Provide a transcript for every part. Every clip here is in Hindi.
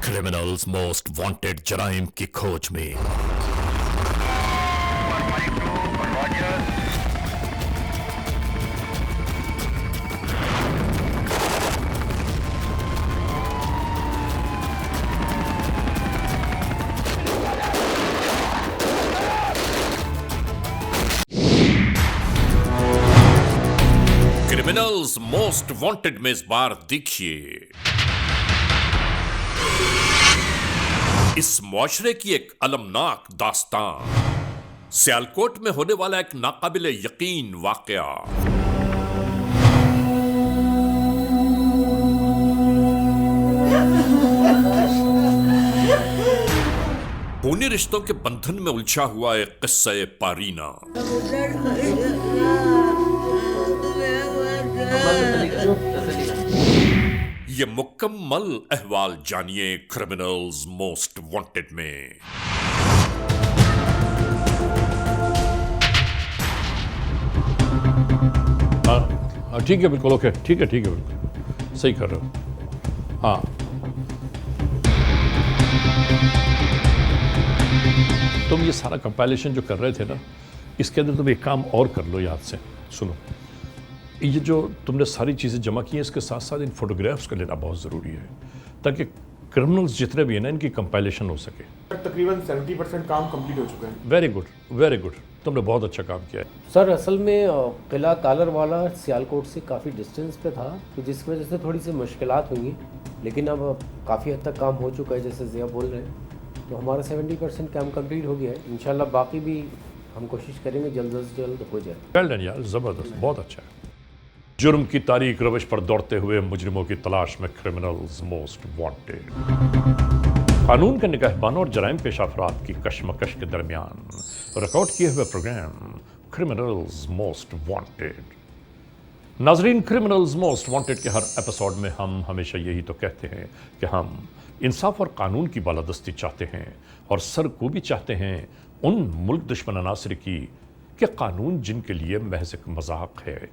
क्रिमिनल्स मोस्ट वांटेड जराइम की खोज में। क्रिमिनल्स मोस्ट वांटेड में इस बार देखिए इस मुआशरे की एक अलमनाक दास्तान, सियालकोट में होने वाला एक नाकाबिले यकीन वाकया। खूनी रिश्तों के बंधन में उलझा हुआ एक किस्सा पारीना। ये मुकम्मल अहवाल जानिए क्रिमिनल्स मोस्ट वांटेड में। ठीक है, बिल्कुल ओके, ठीक है बिल्कुल सही कर रहे हो। हाँ, तुम ये सारा कंपाइलेशन जो कर रहे थे ना, इसके अंदर तुम एक काम और कर लो याद से। सुनो, ये जो तुमने सारी चीज़ें जमा की हैं, इसके साथ साथ इन फोटोग्राफ्स का लेना बहुत ज़रूरी है, ताकि क्रिमिनल्स जितने भी हैं ना, इनकी कंपाइलेशन हो सके। तकरीबन 70% काम कंप्लीट हो चुका है। वेरी गुड, वेरी गुड, तुमने बहुत अच्छा काम किया है। सर असल में किला कालर वाला सियालकोट से काफ़ी डिस्टेंस पे था, तो जिसकी वजह से थोड़ी सी मुश्किलात हुई, लेकिन अब काफ़ी हद तक काम हो चुका है, जैसे ज़िया बोल रहे हैं। तो हमारा 70% काम कंप्लीट हो गया है। इंशाल्लाह बाकी भी हम कोशिश करेंगे जल्द से जल्द हो जाए। वेल डन यार, ज़बरदस्त, बहुत अच्छा है। जुर्म की तारीख रविश पर दौड़ते हुए मुजरिमों की तलाश में क्रिमिनल्स मोस्ट वांटेड। कानून के निगहबानों और जराइम पेश अफराद की कशमकश के दरमियान रिकॉर्ड किए हुए प्रोग्राम क्रिमिनल्स मोस्ट वांटेड। नाजरीन, क्रिमिनल्स मोस्ट वांटेड के हर एपिसोड में हम हमेशा यही तो कहते हैं कि हम इंसाफ और कानून की बालादस्ती चाहते हैं और सरकूबी चाहते हैं उन मुल्क दुश्मन अनासर की कि कानून जिनके लिए महज एक मजाक है।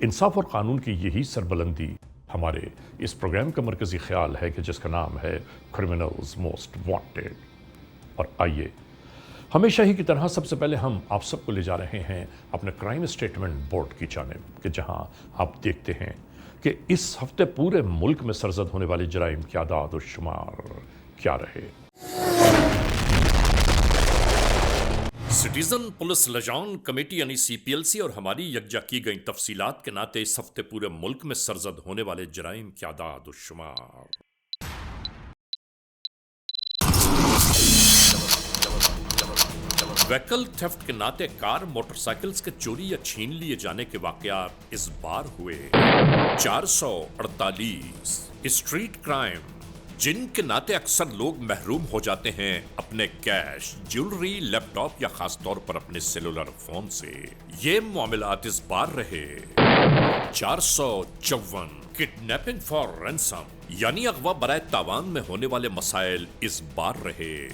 इंसाफ और कानून की यही सरबलंदी हमारे इस प्रोग्राम का मरकजी ख्याल है कि जिसका नाम है क्रिमिनल्स मोस्ट वांटेड। और आइए, हमेशा ही की तरह सबसे पहले हम आप सबको ले जा रहे हैं अपने क्राइम स्टेटमेंट बोर्ड की जानिब, कि जहां आप देखते हैं कि इस हफ्ते पूरे मुल्क में सरजद होने वाले जराइम की आदाद और शुमार क्या रहे। सिटीजन पुलिस लजान कमेटी यानी CPLC और हमारी यकजा की गई तफसीलात के नाते इस हफ्ते पूरे मुल्क में सरजद होने वाले जराइम की आदाद और शुमार। व्हीकल थेफ्ट के नाते कार मोटरसाइकिल्स के चोरी या छीन लिए जाने के वाकयात इस बार हुए 448। स्ट्रीट क्राइम जिनके नाते अक्सर लोग महरूम हो जाते हैं अपने कैश, ज्वेलरी, लैपटॉप या खास तौर पर अपने सेलुलर फोन से, ये मामलात इस बार रहे 454। किडनैपिंग फॉर रैंसम यानी अगवा बराए तावान में होने वाले मसाइल इस बार रहे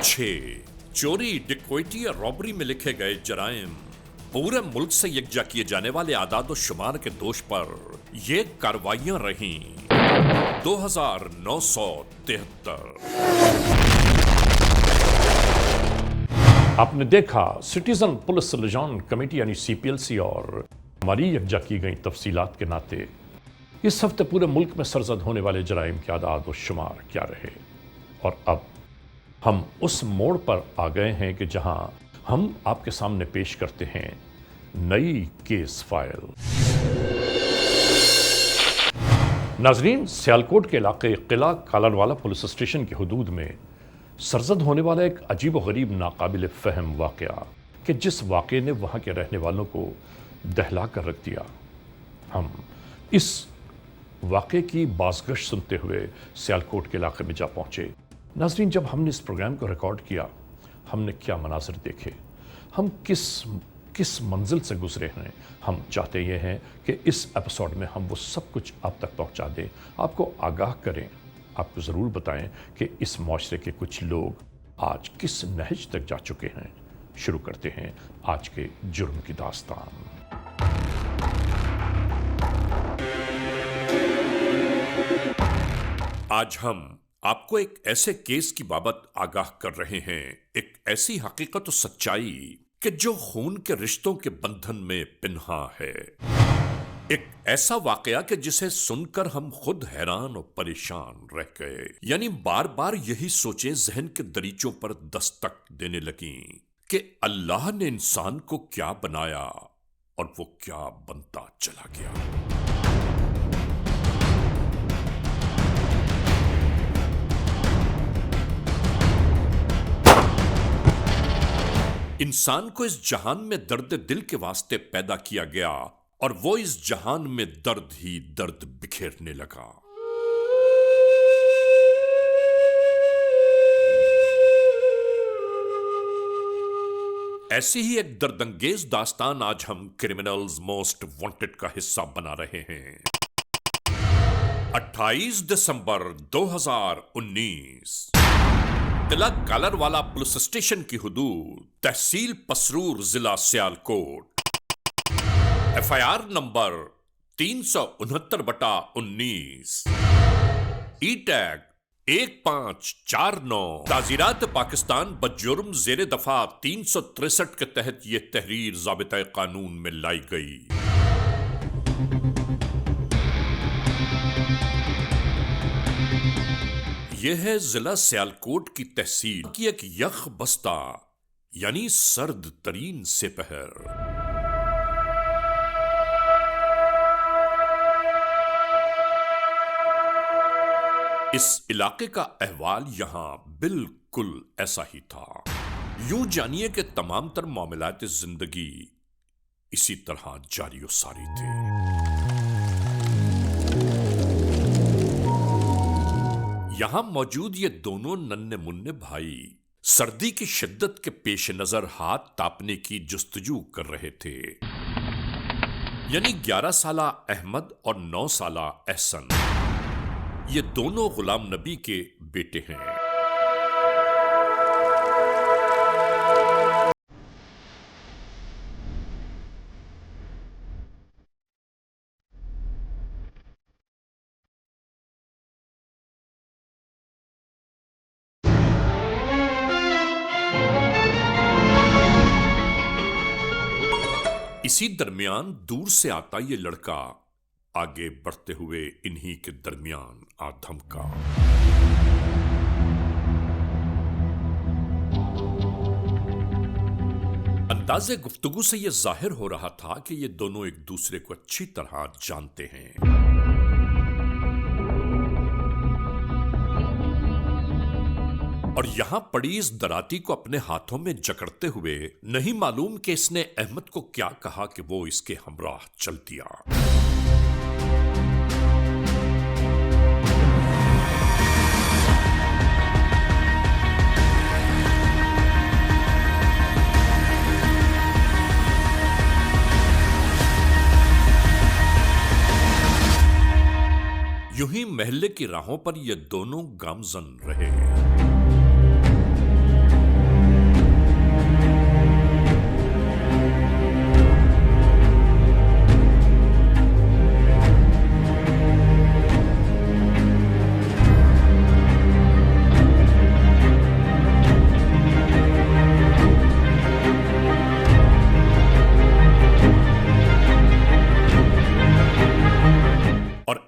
6। चोरी, डिक्वैती या रॉबरी में लिखे गए जराइम पूरे मुल्क से यकजा किए जाने वाले आदाद और शुमार के दोष पर ये कार्रवाइयां रहीं 2973। आपने देखा, सिटीजन पुलिस लजान कमेटी यानी CPLC और हमारी यकजा की गई तफसीलात के नाते इस हफ्ते पूरे मुल्क में सरजद होने वाले जराइम के आदाद और शुमार क्या रहे। और अब हम उस मोड़ पर आ गए हैं कि जहां हम आपके सामने पेश करते हैं नई केस फाइल। नाजरीन, सियालकोट के इलाके किला कालरवाला पुलिस स्टेशन की हदूद में सरजद होने वाला एक अजीब व गरीब नाकाबिल फ़हम वाक़या, कि जिस वाक़े ने वहाँ के रहने वालों को दहला कर रख दिया। हम इस वाक़े की बाज़गश सुनते हुए सियालकोट के इलाके में जा पहुँचे। नाजरीन, जब हमने इस प्रोग्राम को रिकॉर्ड किया, हमने क्या मनाज़र देखे, हम किस मंजिल से गुजरे हैं। हम चाहते ये हैं कि इस एपिसोड में हम वो सब कुछ आप तक पहुंचा दें, आपको आगाह करें, आपको ज़रूर बताएं कि इस माशरे के कुछ लोग आज किस नहज तक जा चुके हैं। शुरू करते हैं आज के जुर्म की दास्तान। आज हम आपको एक ऐसे केस की बाबत आगाह कर रहे हैं, एक ऐसी हकीकत और सच्चाई कि जो खून के रिश्तों के बंधन में पिन्हा है। एक ऐसा वाकया कि जिसे सुनकर हम खुद हैरान और परेशान रह गए। यानी बार बार यही सोचें जहन के दरीचों पर दस्तक देने लगी कि अल्लाह ने इंसान को क्या बनाया और वो क्या बनता चला गया। इंसान को इस जहान में दर्द दिल के वास्ते पैदा किया गया और वो इस जहान में दर्द ही दर्द बिखेरने लगा। ऐसी ही एक दर्दंगेज दास्तान आज हम क्रिमिनल्स मोस्ट वांटेड का हिस्सा बना रहे हैं। 28 दिसंबर 2019 जिला कालरवाला पुलिस स्टेशन की हुदूद, तहसील पसरूर, जिला सियालकोट। FIR नंबर 369/19, ई टैग 1549। ताजीरात पाकिस्तान बजुर्म जेर दफा 363 के तहत यह तहरीर ज़ाबिता कानून में लाई गई। यह है जिला सियालकोट की तहसील की एक यख बस्ता यानी सर्द तरीन सिपहर। इस इलाके का अहवाल यहां बिल्कुल ऐसा ही था। यूं जानिए कि तमाम तर मामलात जिंदगी इसी तरह जारी सारी थे। यहां मौजूद ये दोनों नन्हे मुन्ने भाई सर्दी की शिद्दत के पेश नजर हाथ तापने की जुस्तजू कर रहे थे। यानी 11 साला अहमद और 9 साला एहसन, ये दोनों गुलाम नबी के बेटे हैं। इसी दरमियान दूर से आता ये लड़का आगे बढ़ते हुए इन्हीं के दरमियान आ धमका। अंदाज़े गुफ्तगू से यह जाहिर हो रहा था कि ये दोनों एक दूसरे को अच्छी तरह जानते हैं। और यहां पड़ी इस दराती को अपने हाथों में जकड़ते हुए नहीं मालूम कि इसने अहमद को क्या कहा कि वो इसके हमराह चल दिया। यूं ही महल्ले की राहों पर ये दोनों गामजन रहे।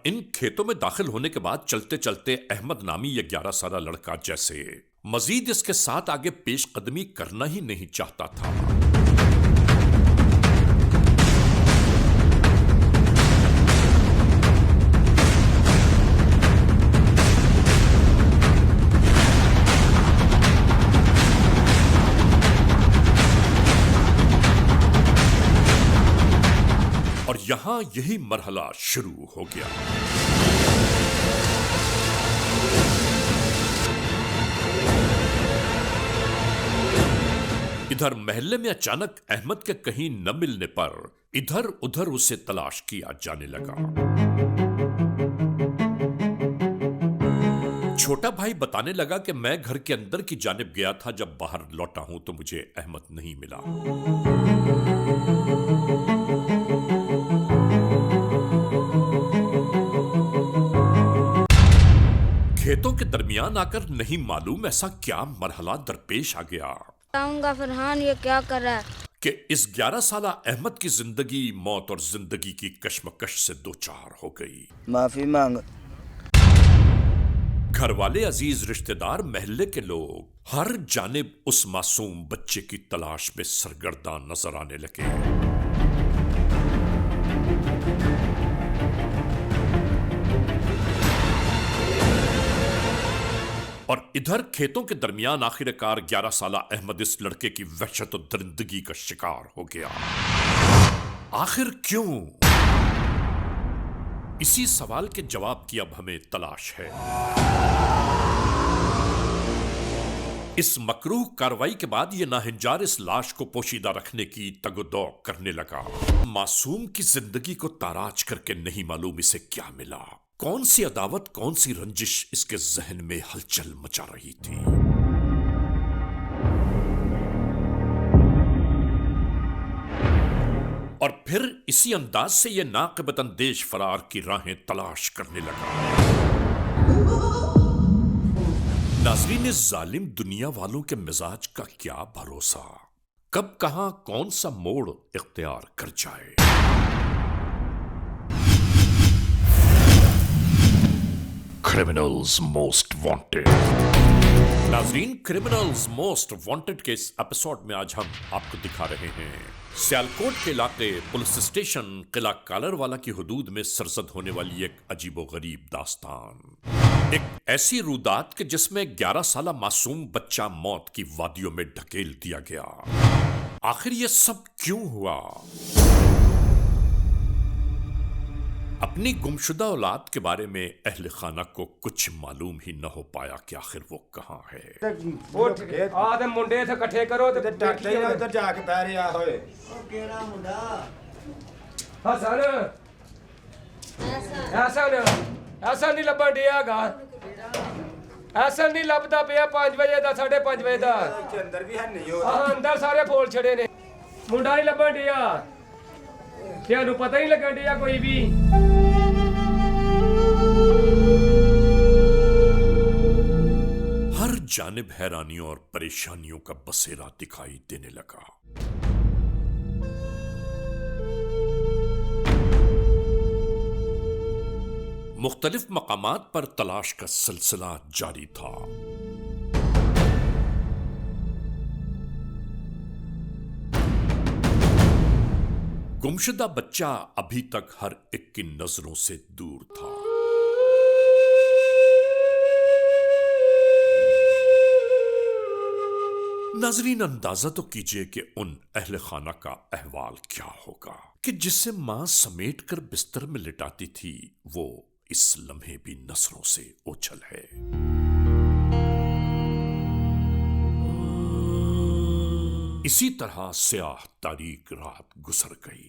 इन खेतों में दाखिल होने के बाद चलते चलते अहमद नामी यह 11 साला लड़का जैसे मजीद इसके साथ आगे पेश कदमी करना ही नहीं चाहता था। और यहां यही मरहला शुरू हो गया। इधर महल्ले में अचानक अहमद के कहीं न मिलने पर इधर उधर उसे तलाश किया जाने लगा। छोटा भाई बताने लगा कि मैं घर के अंदर की जानिब गया था, जब बाहर लौटा हूं तो मुझे अहमद नहीं मिला। खेतों के दरमियान आकर नहीं मालूम ऐसा क्या मरहला दरपेश आ गया बताऊंगा फरहान ये क्या कर रहा है कि इस 11 साला अहमद की जिंदगी मौत और जिंदगी की कश्मकश से दो चार हो गई। माफी मांग। घर वाले, अजीज रिश्तेदार, महल्ले के लोग हर जानिब उस मासूम बच्चे की तलाश में सरगर्दा नजर आने लगे। और इधर खेतों के दरमियान आखिरकार 11 साला अहमद इस लड़के की वहशत और दरिंदगी का शिकार हो गया। आखिर क्यों? इसी सवाल के जवाब की अब हमें तलाश है। इस मकरूह कार्रवाई के बाद यह नाहिंजार इस लाश को पोशीदा रखने की तगदौ करने लगा। मासूम की जिंदगी को ताराज करके नहीं मालूम इसे क्या मिला। कौन सी अदावत, कौन सी रंजिश इसके जहन में हलचल मचा रही थी। और फिर इसी अंदाज से यह नाक़िबत अंदेश फरार की राहें तलाश करने लगा। नाज़रीन, इस जालिम दुनिया वालों के मिजाज का क्या भरोसा, कब कहां कौन सा मोड़ इख्तियार कर जाए। Criminals most wanted. नाज़रीन, क्रिमिनल्स मोस्ट वांटेड के इस एपिसोड में आज हम आपको दिखा रहे हैं सियालकोट के इलाके पुलिस स्टेशन किला कालरवाला की हुदूद में सरजद होने वाली एक अजीबोगरीब दास्तान। एक ऐसी रुदात के जिसमें 11 साला मासूम बच्चा मौत की वादियों में ढकेल दिया गया। आखिर ये सब क्यों हुआ? अपनी गुमशुदा औलाद के बारे में अहले खाना को कुछ मालूम ही न हो पाया कि आखिर वो कहाँ है। आदम मुंडे थे इकट्ठे करो ते डॉक्टर उधर जाके बैठ रहा होए। हसन ऐसा नहीं लब्बा डियागा, ऐसा नहीं लभदा पिया 5 वजे दा 5:30 वजे दा। अंदर भी है नहीं हो। अंदर सारे फोल छड़े ने, मुंडा नहीं लब्बा डिया, क्या नु पता ही लगन डिया कोई भी। हर जानिब हैरानियों और परेशानियों का बसेरा दिखाई देने लगा। मुख्तलिफ मकामात पर तलाश का सिलसिला जारी था। गुमशुदा बच्चा अभी तक हर एक की नजरों से दूर था। नाजरीन, अंदाजा तो कीजिए कि उन अहले खाना का अहवाल क्या होगा कि जिसे मां समेट कर बिस्तर में लिटाती थी, वो इस लम्हे भी नजरों से ओझल है। इसी तरह स्याह तारीक रात गुजर गई।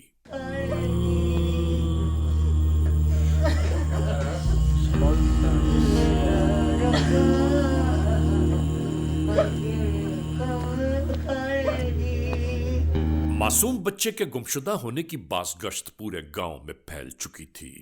मासूम बच्चे के गुमशुदा होने की बाज़गश्त पूरे गांव में फैल चुकी थी।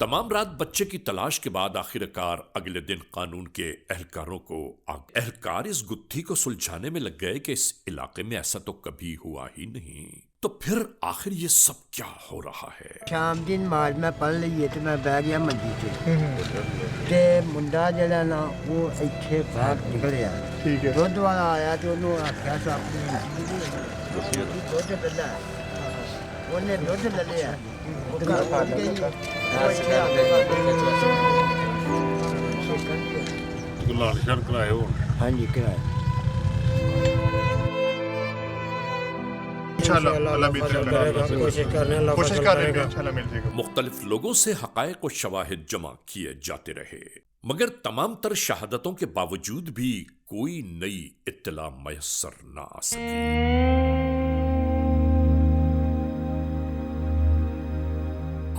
तमाम रात बच्चे की तलाश के बाद आखिरकार अगले दिन कानून के एहलकार इस गुत्थी को सुलझाने में लग गए कि इस इलाके में ऐसा तो कभी हुआ ही नहीं। तो फिर आखिर ये सब क्या हो रहा है? शाम दिन नमाज मैं पढ़ ली तो मैं बह गया मंजी ते मुंडा जड़ा ना वो इत्थे बाहर निकलिया। ठीक है। दुध वाला आया तो उन्होंने आख्या साहब दुध लला, उन्हें दुध ले लिया। हाँ जी कराए। मुख्तलिफ लोगों से हकायक और शवाहिद जमा किए जाते रहे, मगर तमाम तर शहादतों के बावजूद भी कोई नई इत्तला मयस्सर न आ सकी।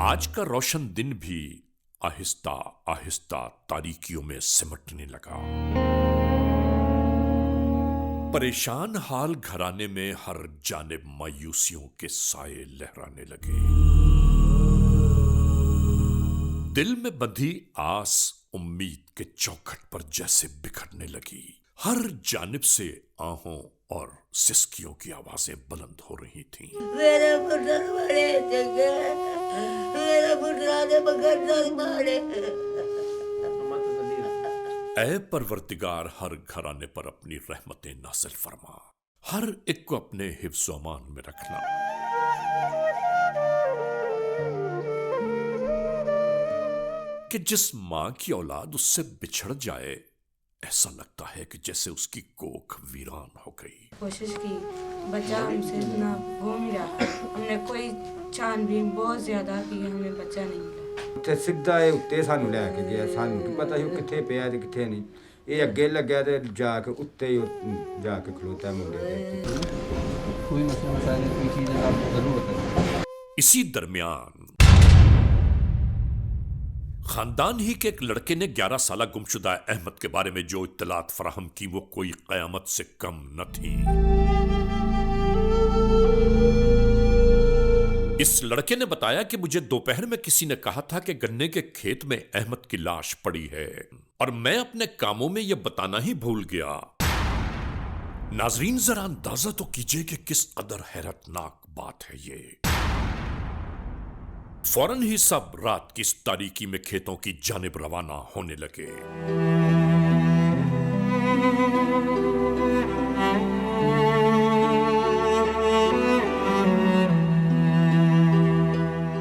आज का रोशन दिन भी आहिस्ता आहिस्ता तारीकियों में सिमटने लगा। परेशान हाल घराने में हर जानिब मायूसियों के साए लहराने लगे। दिल में बंधी आस उम्मीद के चौखट पर जैसे बिखरने लगी। हर जानिब से आहों और सिसकियों की आवाजें बुलंद हो रही थीं। मेरे पुत्र मारे जगे, मेरे पुत्र ने बगैर मारे। ऐ परवरदिगार, हर घराने पर अपनी रहमतें नाज़िल फरमा, हर एक को अपने हिफ्ज़ व अमान में रखना। कि जिस मां की औलाद उससे बिछड़ जाए, ऐसा लगता है कि जैसे उसकी कोख वीरान हो गई। कोशिश की, बच्चा हमसे ना घूम ही रहा। हमने कोई छानबीन बहुत ज्यादा की, हमें बच्चा नहीं मिला। ਤੇ ਸਿੱਧਾ ਇਹ ਉੱਤੇ ਸਾਨੂੰ ਲੈ ਕੇ ਗਿਆ। ਸਾਨੂੰ ਕੀ ਪਤਾ ਸੀ ਉਹ ਕਿੱਥੇ ਪਿਆ ਤੇ ਕਿੱਥੇ ਨਹੀਂ। ਇਹ ਅੱਗੇ ਲੱਗਿਆ ਤੇ ਜਾ ਕੇ ਉੱਤੇ ਹੀ ਜਾ ਕੇ ਖਲੋਤਾ ਮੁੰਡੇ ਦੇ। कोई मसला मसाइल कोई चीज़ है आप जरूर बताएं। इसी दरमियान खानदान ही के एक लड़के ने 11 साला गुमशुदा अहमद के बारे में जो इत्तलात फराहम की वो कोई कयामत से कम न थी। इस लड़के ने बताया कि मुझे दोपहर में किसी ने कहा था कि गन्ने के खेत में अहमद की लाश पड़ी है और मैं अपने कामों में यह बताना ही भूल गया। नाजरीन, जरा अंदाजा तो कीजिए कि किस कदर हैरतनाक बात है ये। फौरन ही सब रात की इस तारीकी में खेतों की जानिब रवाना होने लगे।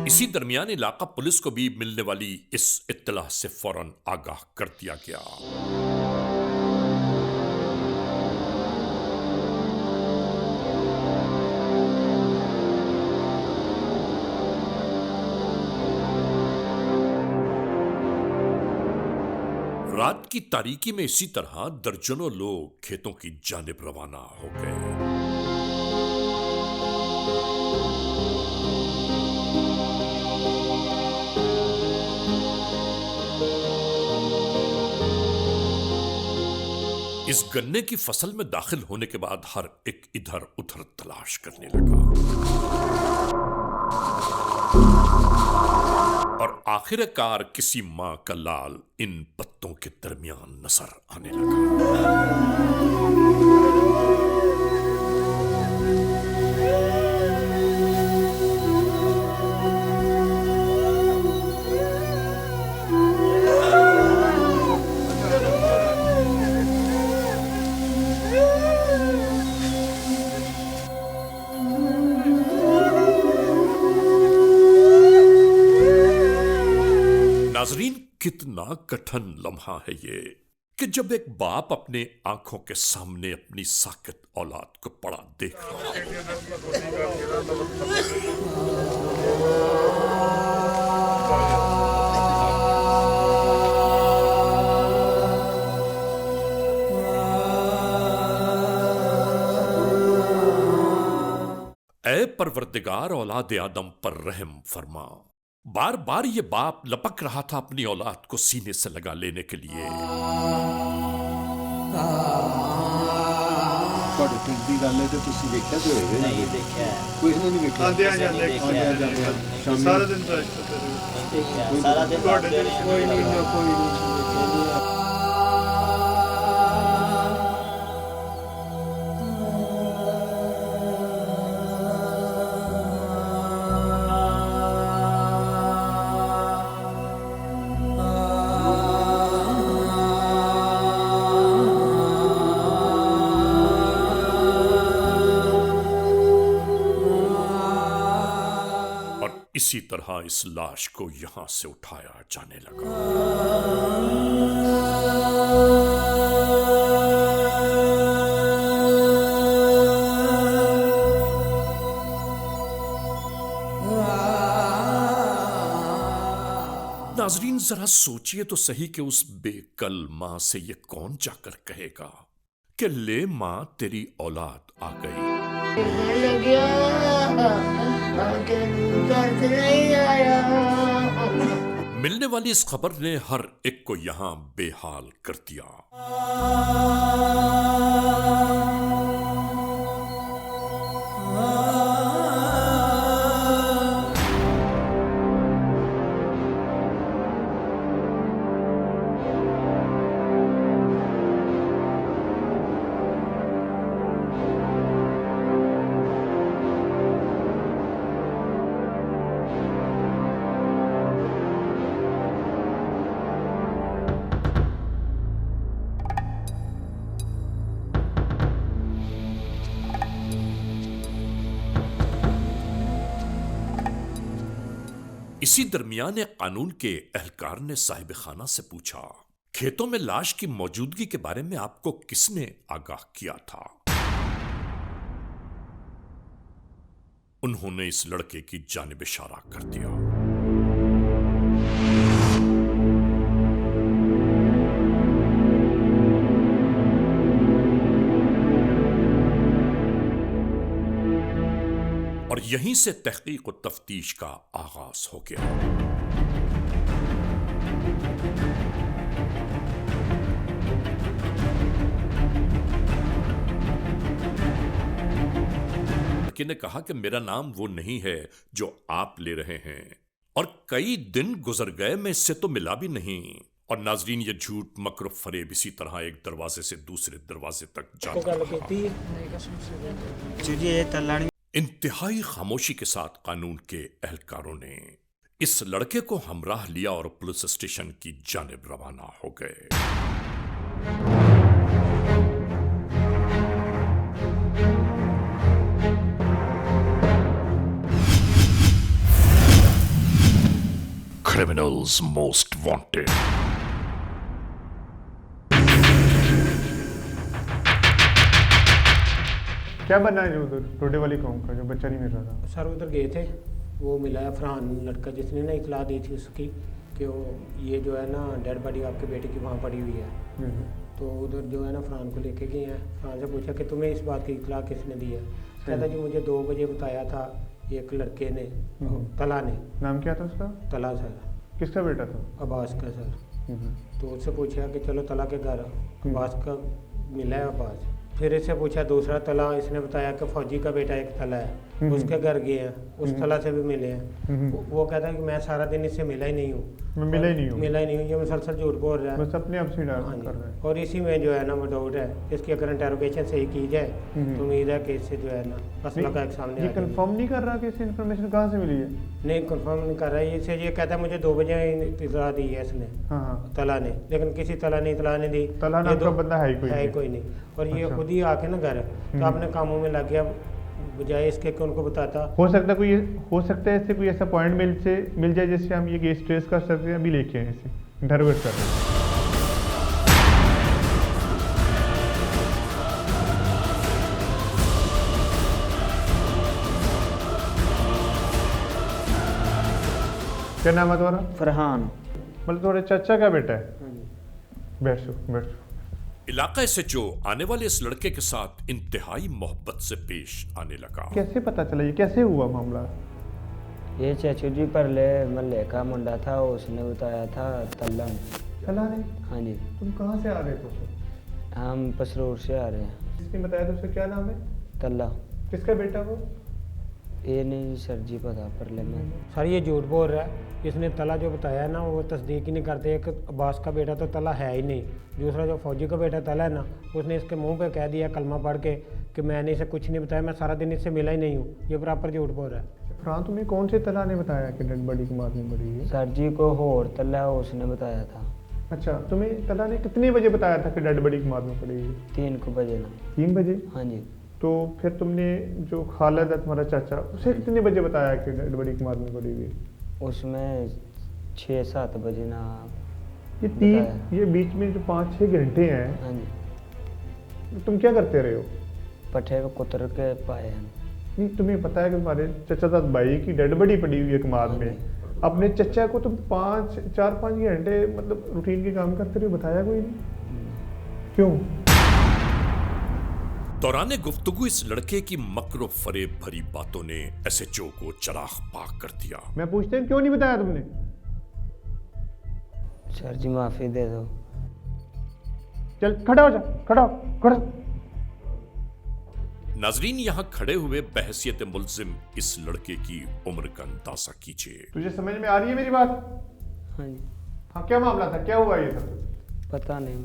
इसी दरमियान इलाका पुलिस को भी मिलने वाली इस इत्तला से फौरन आगाह कर दिया गया। रात की तारीकी में इसी तरह दर्जनों लोग खेतों की जानिब रवाना हो गए। इस गन्ने की फसल में दाखिल होने के बाद हर एक इधर उधर तलाश करने लगा और आखिरकार किसी मां का लाल इन पत्तों के दरमियान नजर आने लगा। नाजरीन, कितना कठिन लम्हा है ये कि जब एक बाप अपने आंखों के सामने अपनी साकित औलाद को पड़ा देख रहा है। ऐ परवरदिगार, औलाद आदम पर रहम फरमा। बार बार ये बाप लपक रहा था अपनी औलाद को सीने से लगा लेने के लिए। सारा दिन इसी तरह इस लाश को यहां से उठाया जाने लगा। नाजरीन, जरा सोचिए तो सही कि उस बेकल मां से ये कौन जाकर कहेगा कि ले मां, तेरी औलाद आ गई। मिलने वाली इस खबर ने हर एक को यहां बेहाल कर दिया। इसी दरमियान एक कानून के एहलकार ने साहिब खाना से पूछा, खेतों में लाश की मौजूदगी के बारे में आपको किसने आगाह किया था? उन्होंने इस लड़के की जानिब इशारा कर दिया। और यहीं से तहकीक और तफ्तीश का आगाज हो गया। लड़के ने कहा कि मेरा नाम वो नहीं है जो आप ले रहे हैं, और कई दिन गुजर गए मैं इससे तो मिला भी नहीं। और नाजरीन, ये झूठ, मकर फरेब इसी तरह एक दरवाजे से दूसरे दरवाजे तक जाता रहा। इंतहाई खामोशी के साथ कानून के एहलकारों ने इस लड़के को हमराह लिया और पुलिस स्टेशन की जानिब रवाना हो गए। Criminals most wanted. क्या बना है जो उधर टोटे वाली कौम का जो बच्चा नहीं मिल रहा था? सर उधर गए थे, वो मिला है फरहान लड़का जिसने ना इतला दी थी उसकी कि वो ये जो है ना डेड बॉडी आपके बेटे की वहाँ पड़ी हुई है। तो उधर जो है ना फरहान को लेके गए हैं। फरहान से पूछा कि तुम्हें इस बात की इतला किसने दी है? कहता जी मुझे 2 बजे बताया था एक लड़के ने, तला ने। नाम क्या था उसका? तला सर। किसका बेटा था? अब्बास का सर। तो उससे पूछा कि चलो तला के घर, अब्बास का मिला है अब्बास। फिर इससे पूछा दूसरा तला, इसने बताया कि फौजी का बेटा एक तला है, उसके घर गए हैं, उस तला से भी मिले हैं। वो कहता है कि मैं सारा दिन इससे मिला ही नहीं हूँ, मिला ही नहीं हूँ, ये मुसलसल झूठ बोल रहा है, बस अपने आप से कर रहा है। और इसी में जो है ना वो डाउट है, इसकी अगर इंटेरोगेशन सही की जाए तो उम्मीद है कि इससे जो है ना असला का एक सामने। ये कंफर्म नहीं कर रहा कि इसे इन्फॉर्मेशन कहाँ से मिली है? नहीं कंफर्म नहीं कर रहा है। इसे ये कहता है मुझे 2 बजे इतला दी है इसने, तला ने, लेकिन किसी तला ने इतला नहीं दी। तला नाम का बंदा है कोई नहीं। और ये खुद ही आके ना घर तो अपने कामों में लग गया, बजाय इसके कि उनको बताता। हो सकता है इससे कोई ऐसा पॉइंट मिल जाए जिससे हम ये केस ट्रेस कर सकते हैं। अभी लेके आए इसे, इंटरोगेट कर रहे हैं। क्या नाम है तुम्हारा? फरहान। मतलब तुम्हारे चाचा का बेटा है? बैठो। इलाका SHO आने वाले इस लड़के के साथ इंतहाई मोहब्बत से पेश आने लगा। कैसे पता चला, ये कैसे हुआ मामला? ये चाचू जी परले मल्ले का मुंडा था, उसने बताया था तल्ला ने। हाँ जी। तुम कहाँ से आ रहे थे? हम पसरूर से आ रहे हैं। किसने बताया था? उसका क्या नाम है? तल्ला। किसका बेटा वो? ये नहीं सर जी पता परले में। सर ये झूठ बोल रहा है। इसने तला जो बताया है ना वो तस्दीक ही नहीं करते। एक अब्बास का बेटा तो तला है ही नहीं, दूसरा जो फौजी का बेटा तला है ना, उसने इसके मुंह पे कह दिया कलमा पढ़ के कि मैंने इसे कुछ नहीं बताया, मैं सारा दिन इससे मिला ही नहीं हूँ। ये बराबर झूठ बोल रहा है। हाँ, तुम्हें कौन से तला ने बताया कि डेड बॉडी को मारनी पड़ी है? सर जी को होर तला उसने बताया था। अच्छा, तुम्हें तला ने कितने बजे बताया था कि डेड बॉडी को मारनी पड़ेगी? 3 बजे ना। 3 बजे? हाँ जी। तो फिर तुमने जो खालिद है तुम्हारा चाचा, उसे कितने बजे बताया कि डेड बॉडी को मारनी पड़ेगी? उसमें 6-7 बजे ना। ये बीच में जो 5-6 घंटे हैं। हाँ जी। तुम क्या करते रहे हो? पट्टे पे कुतर के पाए हैं। नहीं, तुम्हें पता है कि तुम्हारे चचा साथ भाई की डेड बॉडी पड़ी हुई है कमाद में। अपने चचा को तुम 4-5 घंटे मतलब रूटीन के काम करते रहे, बताया कोई नहीं? क्यों? दौरान गुफ्तगू इस लड़के की मकर फरेब भरी बातों ने SHO को चराग पाक कर दिया। मैं पूछते हैं क्यों नहीं बताया तुमने? सर जी माफी दे दो। चल खड़ा हो जा, खड़ा। नाजरीन, यहाँ खड़े हुए बहसियत मुल्जिम इस लड़के की उम्र का अंदाजा कीजिए। तुझे समझ में आ रही है मेरी बात? हाँ जी। हाँ, क्या मामला था, क्या हुआ ये सब? पता नहीं।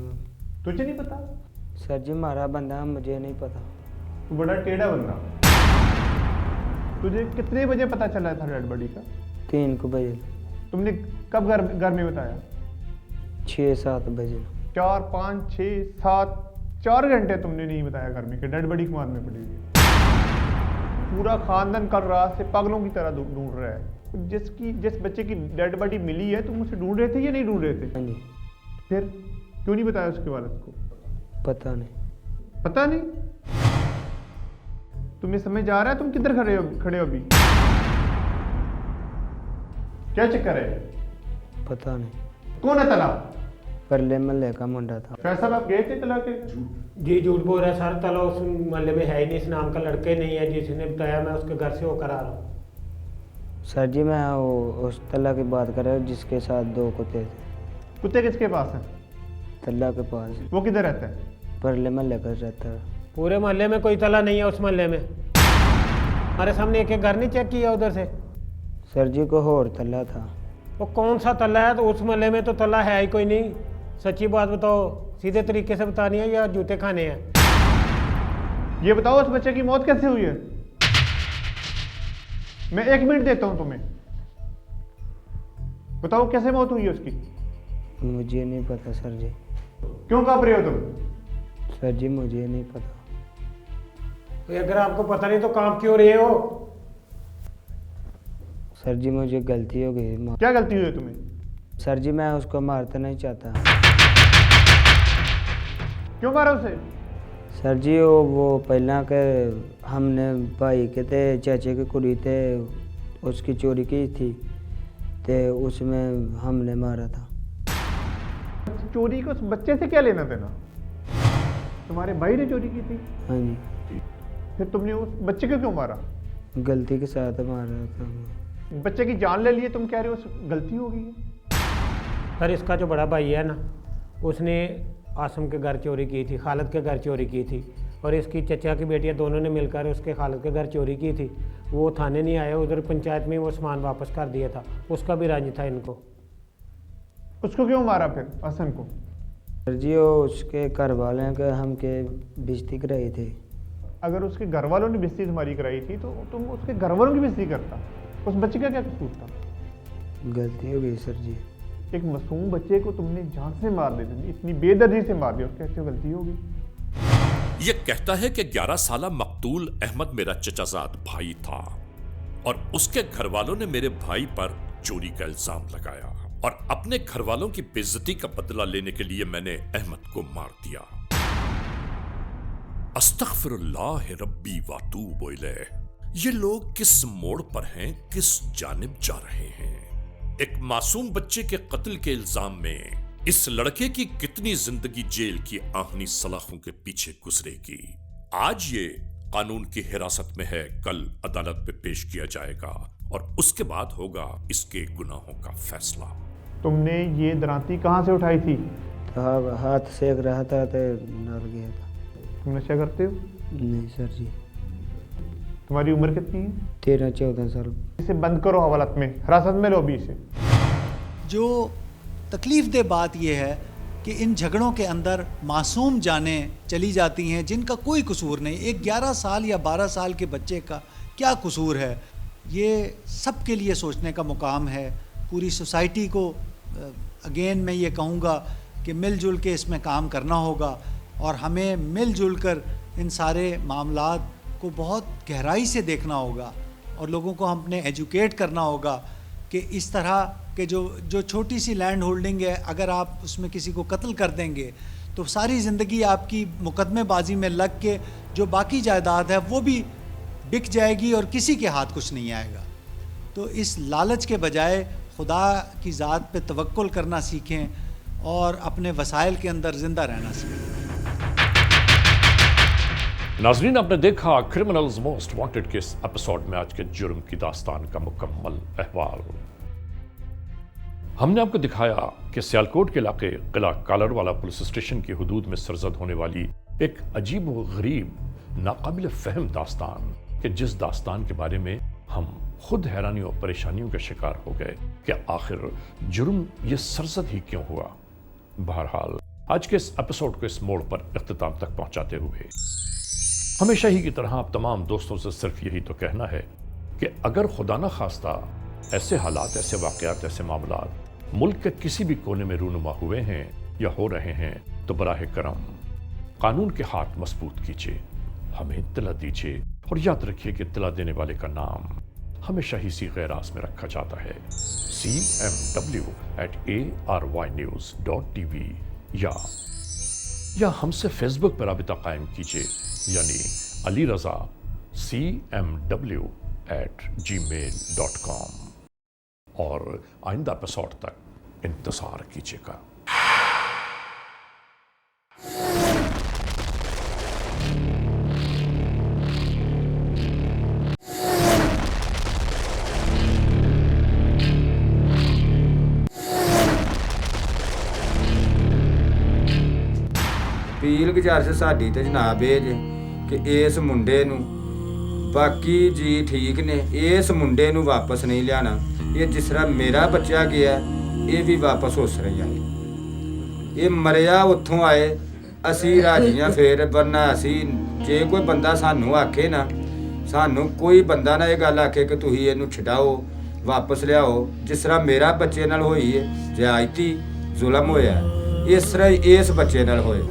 तुझे नहीं पता? सर जी मारा बंदा मुझे नहीं पता। तू बड़ा टेढ़ा बंदा। तुझे कितने बजे पता चला था डेड बॉडी का? 3 बजे। तुमने कब घर में बताया? 6-7 बजे। 4, 5, 6, 7, 4 घंटे तुमने नहीं बताया घर में कि डेड बॉडी कुमार में पड़ी हुई। पूरा खानदान कल रात से पागलों की तरह ढूंढ रहा है। जिस बच्चे की डेड बॉडी मिली है तुम उसे ढूंढ रहे थे या नहीं ढूंढ रहे थे? हाँ जी। फिर क्यों नहीं बताया उसके वालिद को? पता नहीं। पता नहीं? तुम्हें समझ आ रहा है तुम किधर खड़े हो अभी? क्या चक्कर है? पता नहीं। कौन है तला? परले महल्ले का मुंडा था। फैसल साहब आप गए थे तला के? जी झूठ बोल रहा है सर, तला उस मोहल्ले में है ही नहीं, इस नाम का लड़के नहीं है जिसने बताया। मैं उसके घर से होकर आ रहा हूँ। सर जी मैं उस तला की बात कर रहा हूँ जिसके साथ 2 कुत्ते थे। कुत्ते किसके पास है? तला के पास। वो किधर रहता है? परले महल्ले का रहता है। पूरे मोहल्ले में कोई तला नहीं है उस मोहल्ले में। हमारे सामने एक घर नहीं चेक किया उधर से? सर जी को और तला था। वो कौन सा तला है? तो उस मोहल्ले में तो तला है ही कोई नहीं। सच्ची बात बताओ, सीधे तरीके से बतानी है या जूते खाने हैं? ये बताओ उस बच्चे की मौत कैसे हुई है? मैं 1 मिनट देता हूं तुम्हें, बताओ कैसे मौत हुई है उसकी? मुझे नहीं पता सर जी। क्यों कांप रहे हो तुम? सर जी मुझे नहीं पता। तो अगर आपको पता नहीं तो काम क्यों रहे हो? सर जी मुझे गलती हो गई। क्या गलती हुई है तुम्हें? सर जी मैं उसको मारना नहीं चाहता। क्यों मारा उसे? सर जी वो पहला के हमने भाई के थे चाचे की कुड़ी थे, उसकी चोरी की थी तो उसमें हमने मारा था। चोरी को उस बच्चे से क्या लेना देना? तुम्हारे भाई ने चोरी की थी? हाँ जी। फिर तुमने उस बच्चे को क्यों मारा? गलती के साथ मारा था। बच्चे की जान ले लिए, तुम कह रहे हो उस गलती हो गई है? सर इसका जो बड़ा भाई है ना, उसने आसम के घर चोरी की थी, खालिद के घर चोरी की थी, और इसकी चचा की बेटियां दोनों ने मिलकर उसके खालिद के घर चोरी की थी। वो थाने नहीं आए, उधर पंचायत में वो सामान वापस कर दिया था। उसका भी रंज था इनको। उसको क्यों मारा फिर हसन को? सर जी वो उसके घर वाले के हमके बेइज्जती कराई थी। अगर उसके घर वालों ने बेइज्जती तुम्हारी कराई थी तो तुम उसके घर वालों की बेइज्जती करता? उस बच्चे का क्या कसूर था? गलती हो गई सर जी। एक मासूम बच्चे को तुमने जान से मार दिया, इतनी बेदर्दी से मार दिया, कहते हो गलती हो गई। ये कहता है कि 11 साला मकतूल अहमद मेरा चचाजाद भाई था और उसके घर वालों ने मेरे भाई पर चोरी का इल्जाम लगाया और अपने घर वालों की बेइज्जती का बदला लेने के लिए मैंने अहमद को मार दिया। अस्तगफिरुल्लाह रब्बी वातूब इलैह। ये लोग किस मोड़ पर हैं, किस जानिब जा रहे हैं? एक मासूम बच्चे के कत्ल के इल्जाम में इस लड़के की कितनी जिंदगी जेल की आहनी सलाखों के पीछे गुजरेगी। आज ये कानून की हिरासत में है, कल अदालत में पेश किया जाएगा और उसके बाद होगा इसके गुनाहों का फैसला। तुमने ये दरांती कहाँ से उठाई थी? हाथ सेक रहा था तो डर गया था। तुम नशा करते हो? नहीं सर जी। तुम्हारी उम्र कितनी है? 13-14 साल। इसे बंद करो, हवालात में हिरासत में लो अभी इसे। जो तकलीफ़देह बात यह है कि इन झगड़ों के अंदर मासूम जानें चली जाती हैं जिनका कोई कसूर नहीं। एक 11 साल या 12 साल के बच्चे का क्या कसूर है? ये सब के लिए सोचने का मुकाम है। पूरी सोसाइटी को अगेन मैं ये कहूँगा कि मिलजुल के इसमें काम करना होगा और हमें मिलजुल कर इन सारे मामलात को बहुत गहराई से देखना होगा और लोगों को हमने एजुकेट करना होगा कि इस तरह के जो छोटी सी लैंड होल्डिंग है, अगर आप उसमें किसी को कत्ल कर देंगे तो सारी ज़िंदगी आपकी मुकदमेबाजी में लग के जो बाकी जायदाद है वो भी बिक जाएगी और किसी के हाथ कुछ नहीं आएगा। तो इस लालच के बजाय खुदा की ज़ात पे तवक्कुल करना सीखें और अपने वसाइल के अंदर ज़िंदा रहना सीखें। नाजरीन, आपने देखा क्रिमिनल्स मोस्ट वांटेड के इस एपिसोड में आज के जुर्म की दास्तान का मुकम्मल अहवाल। हमने आपको दिखाया कि सियालकोट के इलाके किला कालरवाला पुलिस स्टेशन की हुदूद में सरजद होने वाली एक अजीब व गरीब नाकाबिल फहम दास्तान, कि जिस दास्तान के बारे में हम खुद हैरानी और परेशानियों के शिकार हो गए कि आखिर जुर्म ये सरजद ही क्यों हुआ। बहरहाल आज के इस एपिसोड को इस मोड़ पर इख्तिताम तक पहुंचाते हुए हमेशा ही की तरह आप तमाम दोस्तों से सिर्फ यही तो कहना है कि अगर खुदा न खास्ता ऐसे हालात, ऐसे वाक़यात, ऐसे मामलात मुल्क के किसी भी कोने में रूनुमा हुए हैं या हो रहे हैं तो बराह करम कानून के हाथ मजबूत कीजिए, हमें इत्तला दीजिए और याद रखिए कि इत्तला देने वाले का नाम हमेशा ही सी गैराज में रखा जाता है। cmw@arYnews.tv या हमसे फेसबुक पर राबिता कायम कीजिए, यानी अली रजा cmw@gmail.com। और आइंदा एपिसोड तक इंतजार कीजिएगा। ਅਪੀਲ ਗੁਜ਼ਾਰਿਸ਼ ਸਾਡੀ ਤੇ ਜਨਾਬ ਇਹ ਜੇ ਕਿ ਇਸ ਮੁੰਡੇ ਨੂੰ, ਬਾਕੀ ਜੀ ਠੀਕ ਨੇ, ਇਸ ਮੁੰਡੇ ਨੂੰ ਵਾਪਸ ਨਹੀਂ ਲਿਆਣਾ। ਇਹ ਜਿਸ ਤਰ੍ਹਾਂ ਮੇਰਾ ਬੱਚਾ ਗਿਆ ਇਹ ਵੀ ਵਾਪਸ ਉਸ ਤਰ੍ਹਾਂ ਹੀ ਆਏ। ਇਹ ਮਰਿਆ ਉੱਥੋਂ ਆਏ, ਅਸੀਂ ਰਾਜੀਆਂ ਫੇਰ, ਵਰਨਾ ਅਸੀਂ ਜੇ ਕੋਈ ਬੰਦਾ ਸਾਨੂੰ ਆਖੇ ਨਾ, ਸਾਨੂੰ ਕੋਈ ਬੰਦਾ ਨਾ ਇਹ ਗੱਲ ਆਖੇ ਕਿ ਤੁਸੀਂ ਇਹਨੂੰ ਛਡਾਓ, ਵਾਪਸ ਲਿਆਓ, ਜਿਸ ਤਰ੍ਹਾਂ ਮੇਰਾ ਬੱਚੇ ਨਾਲ ਹੋਈ ਹੈ, ਜ਼ਿਆਦਤੀ ਜ਼ੁਲਮ ਹੋਇਆ, ਇਸ ਤਰ੍ਹਾਂ ਹੀ ਇਸ ਬੱਚੇ ਨਾਲ ਹੋਏ।